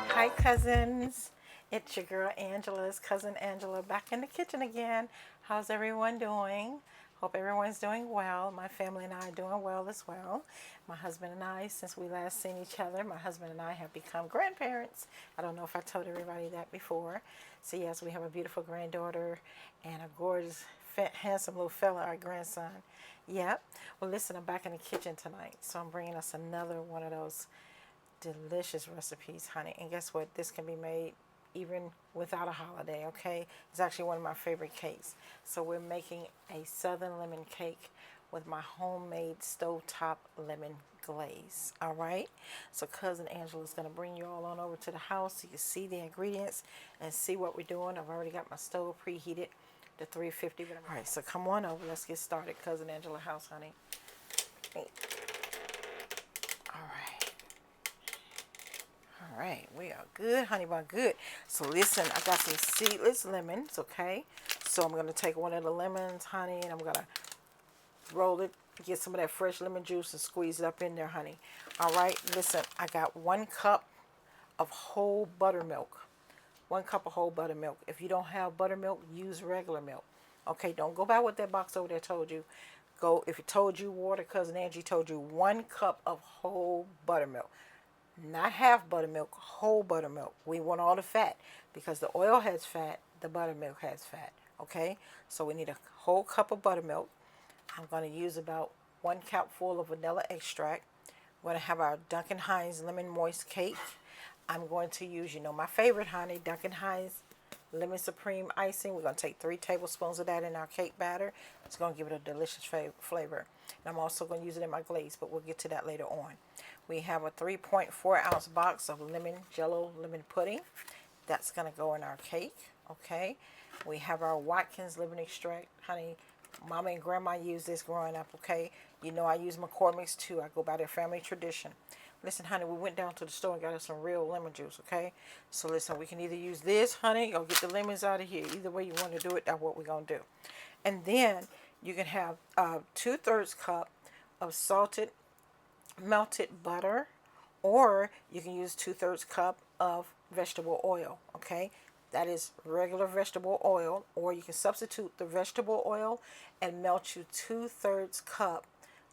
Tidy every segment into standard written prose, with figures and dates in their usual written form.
Hi, cousins. It's your girl Angela's cousin Angela back in the kitchen again. How's everyone doing? Hope everyone's doing well. My family and I are doing well as well. My husband and I, since we last seen each other, my husband and I have become grandparents. I don't know if I told everybody that before. So yes, we have a beautiful granddaughter and a gorgeous, handsome little fella, our grandson. Yep. Well, listen, I'm back in the kitchen tonight, so I'm bringing us another one of those delicious recipes, honey. And guess what? This can be made even without a holiday, okay? It's actually one of my favorite cakes. So we're making a southern lemon cake with my homemade stovetop lemon glaze, all right? So cousin Angela's going to bring you all on over to the house so you can see the ingredients and see what we're doing. I've already got my stove preheated to 350. All right, so come on over. Let's get started. Cousin Angela house, honey. Hey. All right. All right, we are good, honey bun, good. So listen, I got some seedless lemons, okay? So I'm going to take one of the lemons, honey, and I'm going to roll it, get some of that fresh lemon juice and squeeze it up in there, honey. All right, listen, I got 1 cup of whole buttermilk. 1 cup of whole buttermilk. If you don't have buttermilk, use regular milk. Okay, don't go by what that box over there told you. Go, if it told you water, cousin Angie told you 1 cup of whole buttermilk. Not half buttermilk, whole buttermilk. We want all the fat because the oil has fat, the buttermilk has fat. Okay, so we need a whole cup of buttermilk. I'm going to use about 1 cupful of vanilla extract. We're going to have our Duncan Hines lemon moist cake. I'm going to use, you know, my favorite, honey, Duncan Hines lemon supreme icing. We're going to take 3 tablespoons of that in our cake batter. It's going to give it a delicious flavor. And I'm also going to use it in my glaze, but we'll get to that later on. We have a 3.4 ounce box of lemon JELL-O lemon pudding. That's going to go in our cake, okay? We have our Watkins lemon extract. Honey, Mama and Grandma used this growing up, okay? You know I use McCormicks too. I go by their family tradition. Listen, honey, we went down to the store and got us some real lemon juice, okay? So listen, we can either use this, honey, or get the lemons out of here. Either way you want to do it, that's what we're going to do. And then you can have 2/3 cup of salted melted butter, or you can use 2/3 cup of vegetable oil, okay? That is regular vegetable oil, or you can substitute the vegetable oil and melt you 2/3 cup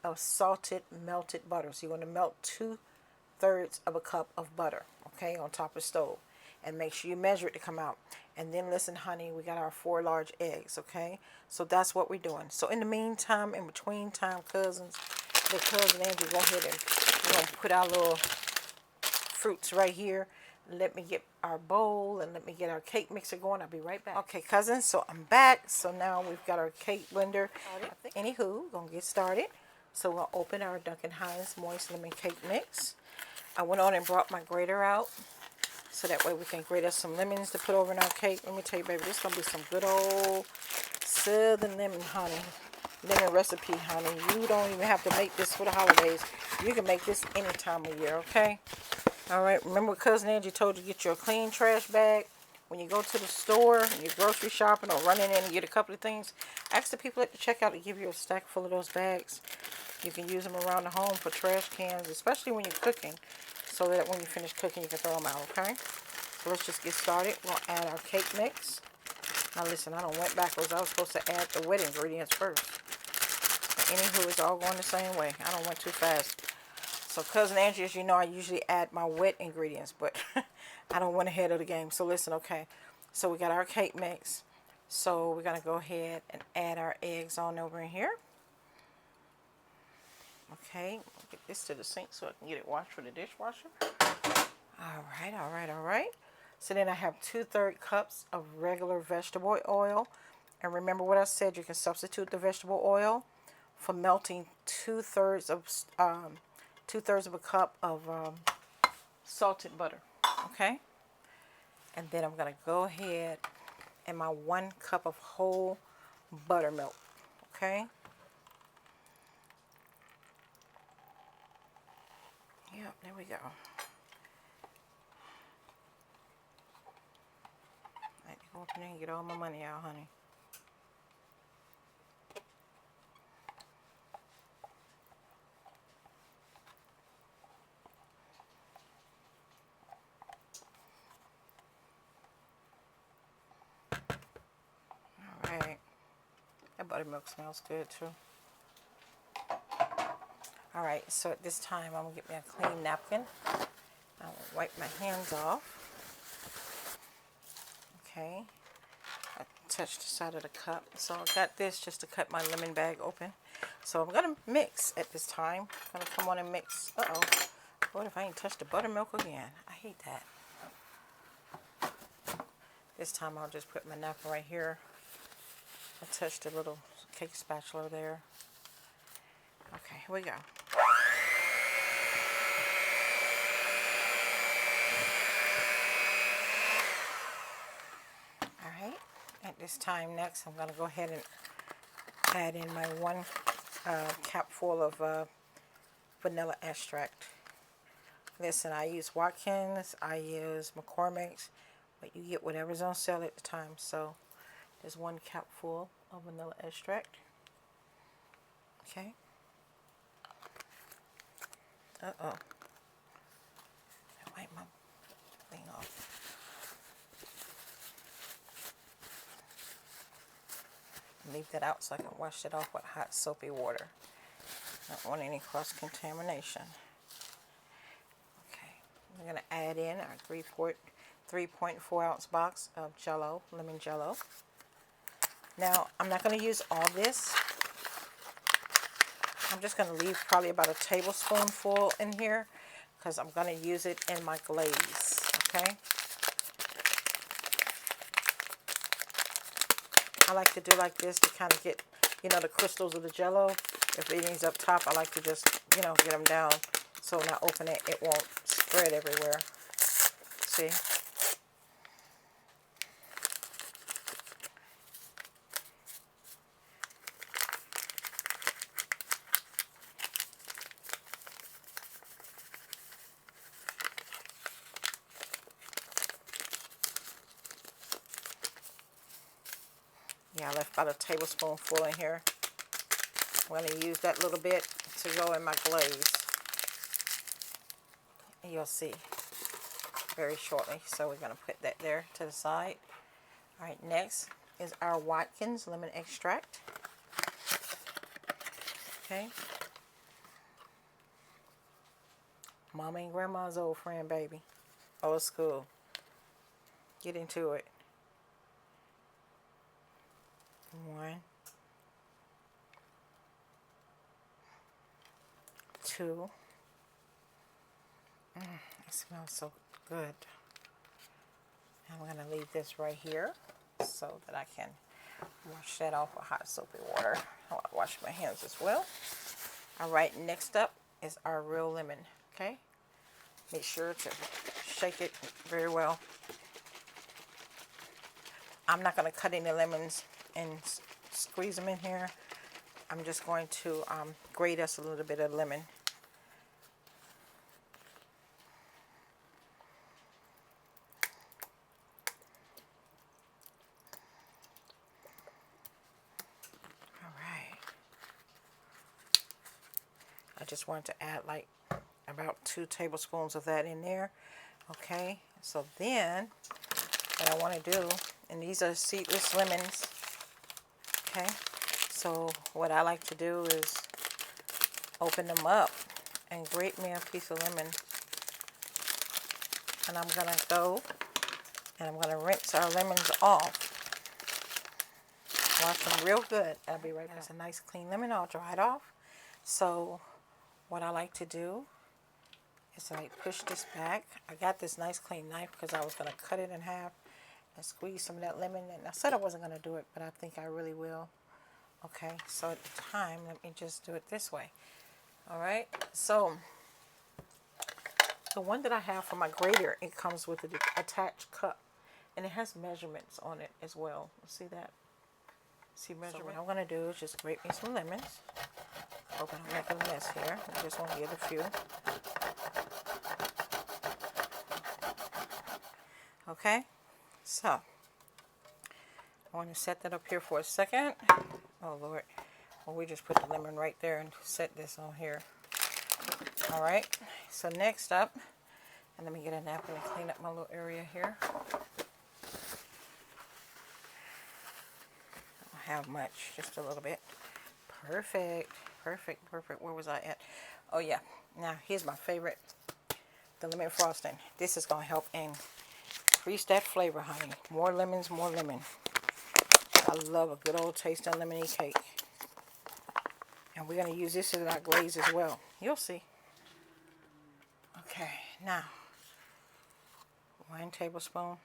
of salted melted butter. So you're going to melt 2/3 of a cup of butter, okay, on top of the stove. And make sure you measure it to come out. And then listen, honey, we got our 4 large eggs, okay? So that's what we're doing. So in the meantime, in between time, cousins, the cousin Andrew, go ahead and we're going to put our little fruits right here. Let me get our bowl and let me get our cake mixer going. I'll be right back. Okay, cousins, so I'm back. So now we've got our cake blender. Anywho, going to get started. So we'll open our Duncan Hines Moist Lemon Cake Mix. I went on and brought my grater out, so that way we can grate us some lemons to put over in our cake. Let me tell you, baby, this is going to be some good old southern lemon, honey. Lemon recipe, honey. You don't even have to make this for the holidays. You can make this any time of year, okay? All right, remember what Cousin Angie told you, get your clean trash bag. When you go to the store and you're grocery shopping or running in and get a couple of things, ask the people at the checkout to give you a stack full of those bags. You can use them around the home for trash cans, especially when you're cooking, so that when you finish cooking, you can throw them out, okay? So let's just get started. We'll add our cake mix. Now listen, I don't went backwards. I was supposed to add the wet ingredients first. Anywho, it's all going the same way. I don't went too fast. So Cousin Angie, as you know, I usually add my wet ingredients, but I don't went ahead of the game. So listen, okay. So we got our cake mix. So we're going to go ahead and add our eggs on over in here. Okay, get this to the sink so I can get it washed for the dishwasher. All right, all right, all right. So then I have 2/3 cups of regular vegetable oil. And remember what I said, you can substitute the vegetable oil for melting 2/3 of a cup of salted butter, okay? And then I'm going to go ahead and my 1 cup of whole buttermilk, okay? Yep, there we go. I have to go up in there and get all my money out, honey. Buttermilk smells good too. All right, so at this time, I'm gonna get me a clean napkin. I'm gonna wipe my hands off. Okay, I touched the side of the cup. So I got this just to cut my lemon bag open. So I'm gonna mix at this time. I'm gonna come on and mix. Uh-oh, what if I ain't touched the buttermilk again? I hate that. This time I'll just put my napkin right here. I touched a little cake spatula there. Okay, here we go. Alright, at this time next I'm going to go ahead and add in my 1 cap full of vanilla extract. Listen, I use Watkins, I use McCormicks, but you get whatever's on sale at the time. So there's 1 cap full of vanilla extract. Okay. Uh-oh. I wipe my thing off. Leave that out so I can wash it off with hot soapy water. Don't want any cross-contamination. Okay, we're going to add in our 3.4 ounce box of JELL-O, lemon JELL-O. Now, I'm not going to use all this. I'm just going to leave probably about a tablespoonful in here because I'm going to use it in my glaze, okay? I like to do like this to kind of get, you know, the crystals of the JELL-O. If anything's up top, I like to just, you know, get them down so when I open it, it won't spread everywhere. See? Yeah, I left about a tablespoonful in here. I'm going to use that little bit to go in my glaze. And you'll see very shortly. So we're going to put that there to the side. All right, next is our Watkins lemon extract. Okay. Mama and Grandma's old friend, baby. Old school. Get into it. 1, 2. It smells so good. I'm going to leave this right here so that I can wash that off with hot soapy water. I want to wash my hands as well. All right, next up is our real lemon. Okay, make sure to shake it very well. I'm not going to cut any lemons and squeeze them in here. I'm just going to grate us a little bit of lemon. All right. I just wanted to add like about 2 tablespoons of that in there. Okay, so then what I want to do, and these are seedless lemons. Okay, so what I like to do is open them up and grate me a piece of lemon. And I'm going to go and I'm going to rinse our lemons off. Wash them real good. I'll be right back. That's a nice clean lemon. I'll dry it off. So what I like to do is I push this back. I got this nice clean knife because I was going to cut it in half and squeeze some of that lemon. And I said I wasn't going to do it, but I think I really will. Okay, so at the time, let me just do it this way. All right, so the one that I have for my grater, it comes with an attached cup, and it has measurements on it as well. See that? See measurement? So what I'm going to do is just grate me some lemons. Hope I'm making a mess here. I just want to get a few. Okay, so I want to set that up here for a second. Oh Lord, well, we just put the lemon right there and set this on here. All right, so next up, and let me get a napkin and clean up my little area here. I have much, just a little bit. Perfect, perfect, perfect. Where was I at? Oh yeah, now here's my favorite, the lemon frosting. This is going to help increase that flavor, honey. More lemons, more lemon. I love a good old tasting lemony cake. And we're going to use this as our glaze as well. You'll see. Okay, now, 1 tablespoon.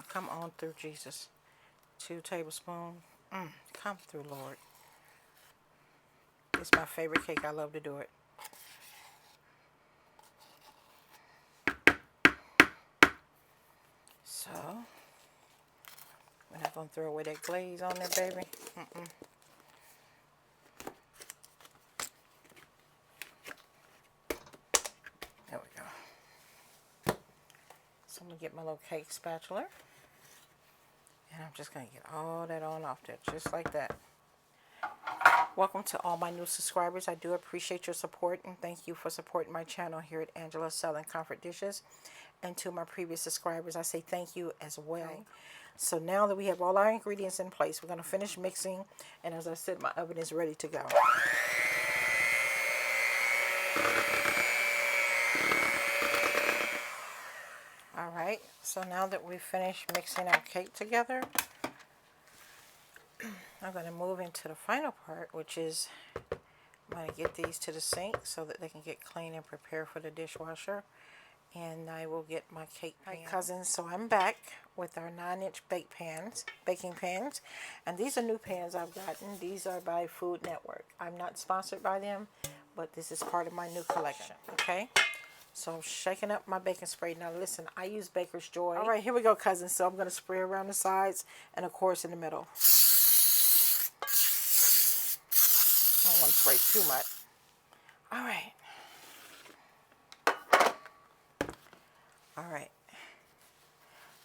Come on through, Jesus. 2 tablespoons. Come through, Lord. It's my favorite cake. I love to do it. So, we're not going to throw away that glaze on there, baby. There we go. So I'm going to get my little cake spatula. And I'm just going to get all that on off there, just like that. Welcome to all my new subscribers. I do appreciate your support, and thank you for supporting my channel here at Angela's Selling Comfort Dishes. And to my previous subscribers, I say thank you as well. So now that we have all our ingredients in place, we're going to finish mixing. And as I said, my oven is ready to go. All right, so now that we've finished mixing our cake together, I'm going to move into the final part, which is I'm going to get these to the sink so that they can get clean and prepared for the dishwasher. And I will get my cake pan. Hi, cousins. So I'm back with our 9-inch baking pans. And these are new pans I've gotten. These are by Food Network. I'm not sponsored by them, but this is part of my new collection. Okay? So I'm shaking up my baking spray. Now listen, I use Baker's Joy. All right, here we go, cousins. So I'm going to spray around the sides and, of course, in the middle. I don't want to spray too much. All right. All right.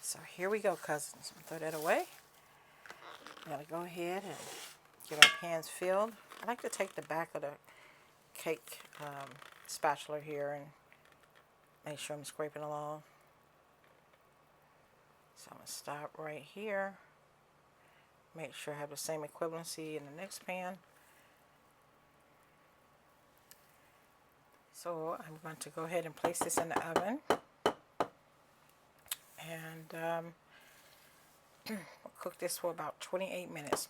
So here we go, cousins. Throw that away. I'm going to go ahead and get our pans filled. I like to take the back of the cake spatula here and make sure I'm scraping along. So I'm going to stop right here. Make sure I have the same equivalency in the next pan. So I'm going to go ahead and place this in the oven. And we'll cook this for about 28 minutes.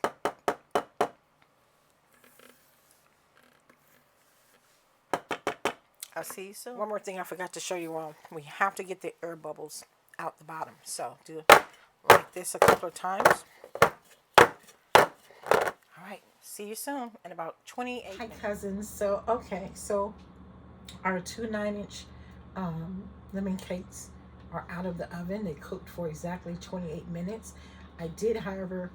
I'll see you soon. One more thing I forgot to show you all. We have to get the air bubbles out the bottom. So do like this a couple of times. All right. See you soon in about 28 minutes. Hi, cousins. So, okay. So our 2 9-inch lemon cakes are out of the oven. They cooked for exactly 28 minutes. I did, however,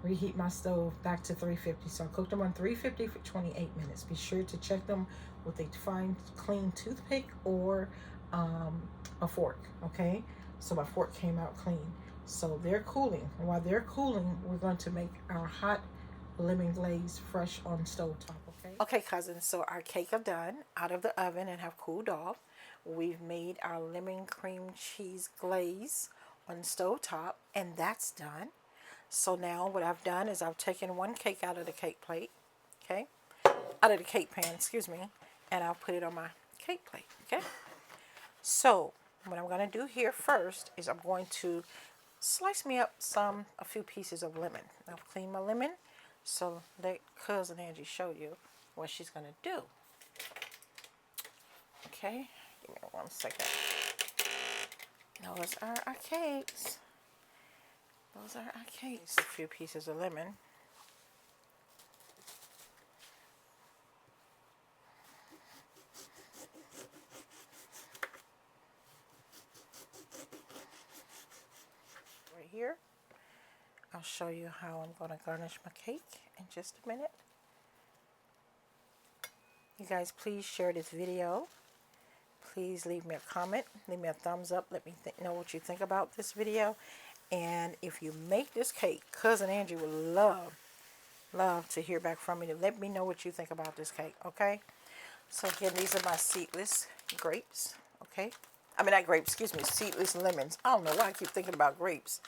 reheat my stove back to 350. So I cooked them on 350 for 28 minutes. Be sure to check them with a fine, clean toothpick or a fork, okay? So my fork came out clean. So they're cooling. And while they're cooling, we're going to make our hot lemon glaze fresh on stovetop, okay? Okay, cousins, so our cake are done out of the oven and have cooled off. We've made our lemon cream cheese glaze on stovetop, and that's done. So now what I've done is I've taken one cake out of the cake plate, okay? Out of the cake pan, excuse me, and I'll put it on my cake plate, okay? So what I'm going to do here first is I'm going to slice me up a few pieces of lemon. I'll clean my lemon, so let Cousin Angie show you what she's going to do. Okay, give me 1 second. Those are our cakes. Those are our cakes. A few pieces of lemon. Right here. I'll show you how I'm going to garnish my cake in just a minute. You guys, please share this video. Please leave me a comment. Leave me a thumbs up. Let me know what you think about this video. And if you make this cake, Cousin Angie would love to hear back from you. Let me know what you think about this cake, okay? So again, these are my seedless grapes, okay? I mean, not grapes, excuse me, seedless lemons. I don't know why I keep thinking about grapes.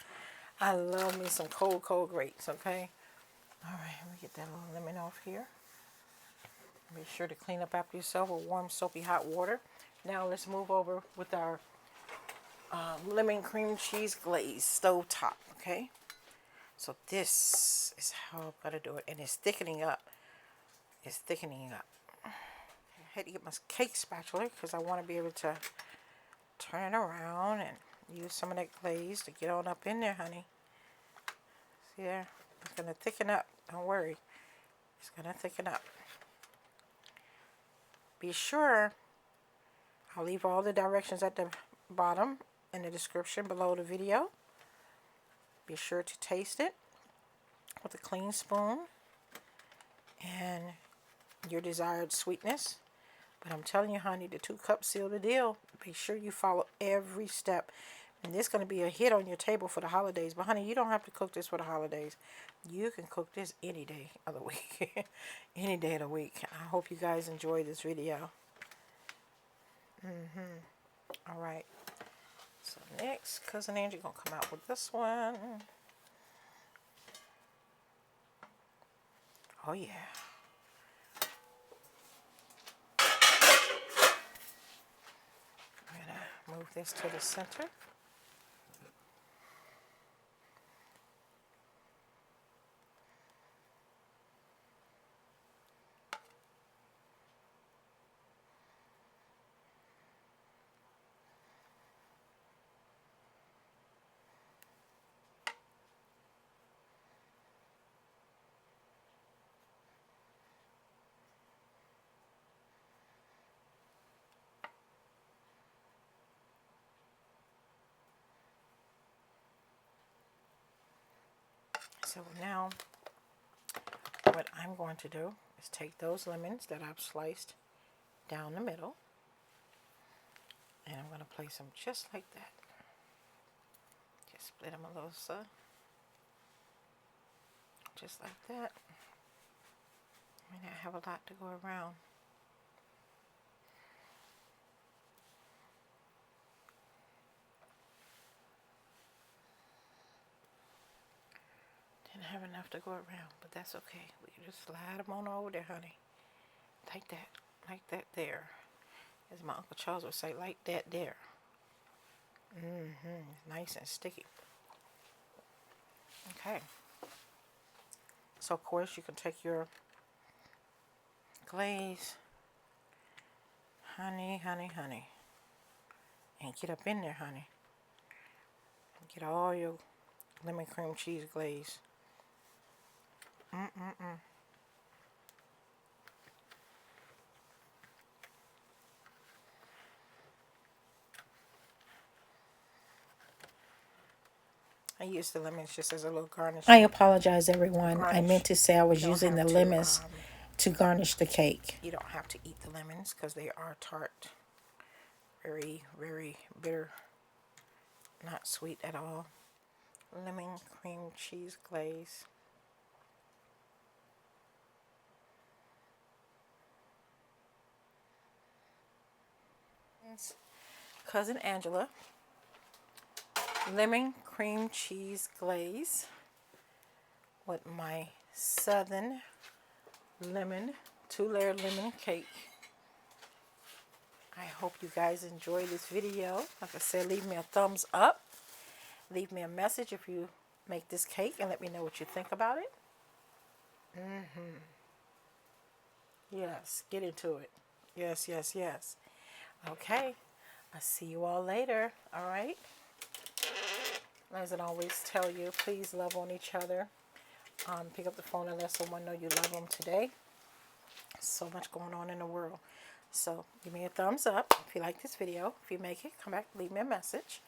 I love me some cold grapes, okay? Get that little lemon off here. Be sure to clean up after yourself with warm, soapy, hot water. Now let's move over with our lemon cream cheese glaze stove top. Okay. So this is how I'm gonna do it, and it's thickening up. It's thickening up. I had to get my cake spatula because I want to be able to turn it around and use some of that glaze to get on up in there, honey. See there? It's gonna thicken up. Don't worry. It's gonna thicken up. Be sure, I'll leave all the directions at the bottom in the description below the video. Be sure to taste it with a clean spoon and your desired sweetness. But I'm telling you, honey, the 2 cups seal the deal. Be sure you follow every step. And this is going to be a hit on your table for the holidays. But, honey, you don't have to cook this for the holidays. You can cook this any day of the week. Any day of the week. I hope you guys enjoy this video. All right. So, next, Cousin Angie going to come out with this one. Oh, yeah. I'm going to move this to the center. So now what I'm going to do is take those lemons that I've sliced down the middle, and I'm going to place them just like that. Just split them a little, so just like that. I mean, I have a lot to go around. Didn't have enough to go around, but that's okay. We can just slide them on over there, honey. Like that there. As my Uncle Charles would say, like that there. Nice and sticky. Okay. So, of course, you can take your glaze, honey, and get up in there, honey. Get all your lemon cream cheese glaze. I used the lemons just as a little garnish. I apologize, everyone. I meant to say I was using the lemons to garnish the cake. You don't have to eat the lemons because they are tart. Very, very bitter. Not sweet at all. Lemon cream cheese glaze. Cousin Angela. Lemon cream cheese glaze with my Southern lemon 2-layer lemon cake. I hope you guys enjoy this video. Like I said, leave me a thumbs up. Leave me a message if you make this cake and let me know what you think about it. Yes, get into it. Yes, yes, yes. Okay, I'll see you all later. All right. As I always tell you, please love on each other. Pick up the phone and let someone know you love them today. So much going on in the world. So give me a thumbs up if you like this video. If you make it, come back, leave me a message.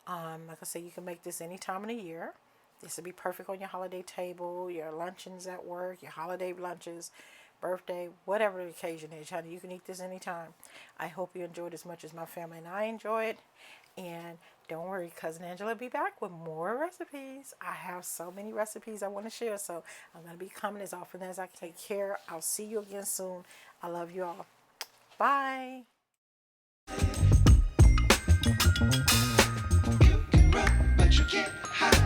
Like I said, you can make this any time of the year. This would be perfect on your holiday table, your luncheons at work, your holiday lunches, birthday, whatever the occasion is, honey. You can eat this anytime. I hope you enjoyed as much as my family and I enjoyed. And don't worry, Cousin Angela will be back with more recipes. I have so many recipes I want to share, so I'm going to be coming as often as I can. Take care. I'll see you again soon. I love you all. Bye. You can run, but you can't hide.